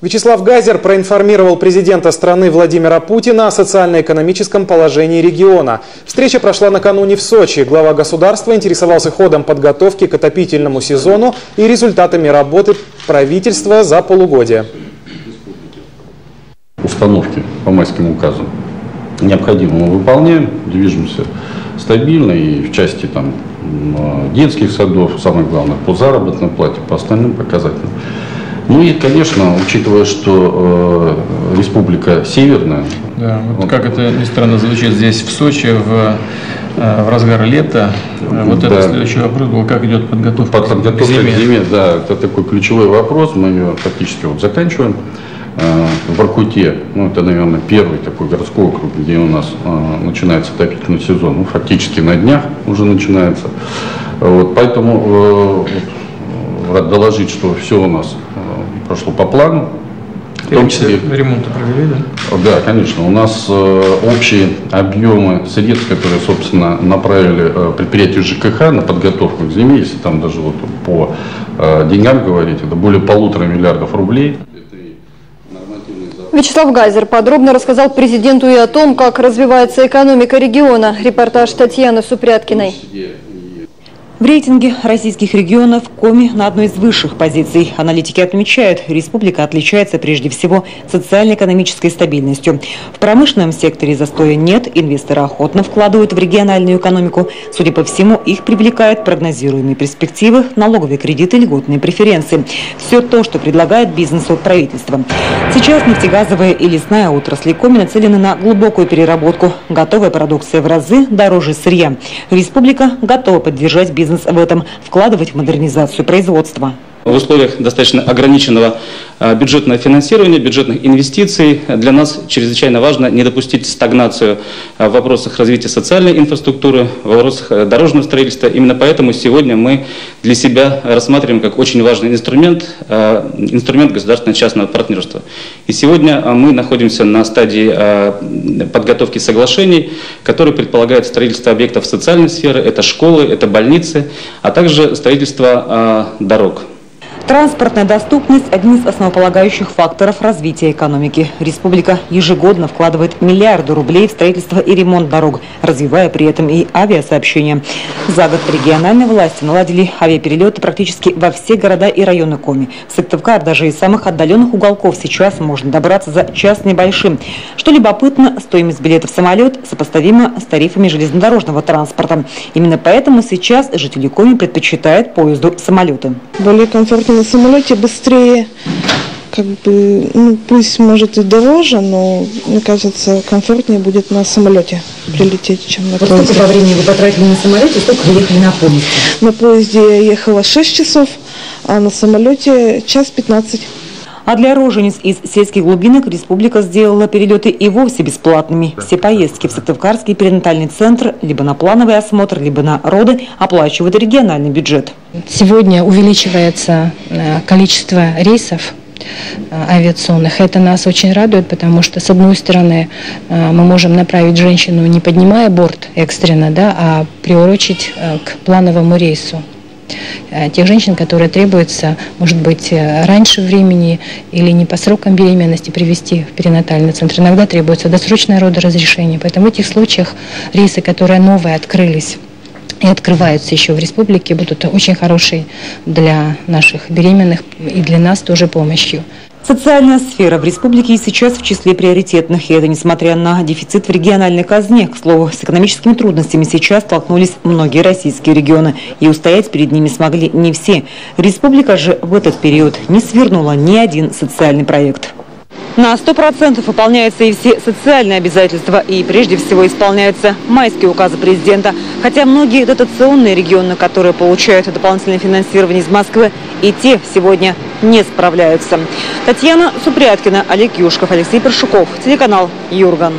Вячеслав Гайзер проинформировал президента страны Владимира Путина о социально-экономическом положении региона. Встреча прошла накануне в Сочи. Глава государства интересовался ходом подготовки к отопительному сезону и результатами работы правительства за полугодие. Установки по майским указам необходимо мы выполняем, движемся стабильно и в части детских садов, самое главное, по заработной плате, по остальным показателям. Ну и, конечно, учитывая, что республика северная. Да, вот как это ни странно звучит здесь в Сочи в разгар лета. Вот это следующий вопрос был, как идет подготовка к зиме. Да, это такой ключевой вопрос, мы ее фактически заканчиваем. В Воркуте, это, наверное, первый такой городской округ, где у нас начинается отопительный сезон, фактически на днях уже начинается. Поэтому рад доложить, что все у нас прошло по плану. В том числе ремонты провели, да? Да, конечно. У нас общие объемы средств, которые, собственно, направили предприятию ЖКХ на подготовку к зиме, если там даже по деньгам говорить, это более 1,5 миллиарда рублей. Вячеслав Гайзер подробно рассказал президенту и о том, как развивается экономика региона. Репортаж Татьяны Супряткиной. В рейтинге российских регионов Коми на одной из высших позиций. Аналитики отмечают, республика отличается прежде всего социально-экономической стабильностью. В промышленном секторе застоя нет, инвесторы охотно вкладывают в региональную экономику. Судя по всему, их привлекают прогнозируемые перспективы, налоговые кредиты, льготные преференции. Все то, что предлагает бизнесу правительство. Сейчас нефтегазовая и лесная отрасли Коми нацелены на глубокую переработку. Готовая продукция в разы дороже сырья. Республика готова поддержать бизнес в этом, вкладывать в модернизацию производства. В условиях достаточно ограниченного бюджетного финансирования, бюджетных инвестиций для нас чрезвычайно важно не допустить стагнацию в вопросах развития социальной инфраструктуры, в вопросах дорожного строительства. Именно поэтому сегодня мы для себя рассматриваем как очень важный инструмент государственно-частного партнерства. И сегодня мы находимся на стадии подготовки соглашений, которые предполагают строительство объектов социальной сферы, это школы, это больницы, а также строительство дорог. Транспортная доступность – один из основополагающих факторов развития экономики. Республика ежегодно вкладывает миллиарды рублей в строительство и ремонт дорог, развивая при этом и авиасообщение. За год региональные власти наладили авиаперелеты практически во все города и районы Коми. В Сыктывкар даже из самых отдаленных уголков сейчас можно добраться за час небольшим. Что любопытно, стоимость билета в самолет сопоставима с тарифами железнодорожного транспорта. Именно поэтому сейчас жители Коми предпочитают поезду самолеты. Более комфортно на самолете, быстрее, пусть может и дороже, но мне кажется, комфортнее будет на самолете прилететь, чем на поезде. Сколько по времени вы потратили на самолете, сколько вы ехали на поезде? На поезде я ехала 6 часов, а на самолете час 15. А для рожениц из сельских глубинок республика сделала перелеты и вовсе бесплатными. Все поездки в Сыктывкарский перинатальный центр либо на плановый осмотр, либо на роды оплачивает региональный бюджет. Сегодня увеличивается количество рейсов авиационных. Это нас очень радует, потому что, с одной стороны, мы можем направить женщину, не поднимая борт экстренно, а приурочить к плановому рейсу. Тех женщин, которые требуется, может быть, раньше времени или не по срокам беременности привести в перинатальный центр. Иногда требуется досрочное родоразрешение. Поэтому в этих случаях рейсы, которые новые открылись и открываются еще в республике, будут очень хорошей для наших беременных и для нас тоже помощью. Социальная сфера в республике и сейчас в числе приоритетных. И это несмотря на дефицит в региональной казне. К слову, с экономическими трудностями сейчас столкнулись многие российские регионы. И устоять перед ними смогли не все. Республика же в этот период не свернула ни один социальный проект. На 100% выполняются и все социальные обязательства. И прежде всего исполняются майские указы президента. Хотя многие дотационные регионы, которые получают дополнительное финансирование из Москвы, и те сегодня не справляются. Татьяна Супряткина, Олег Юшков, Алексей Першуков, телеканал Юрган.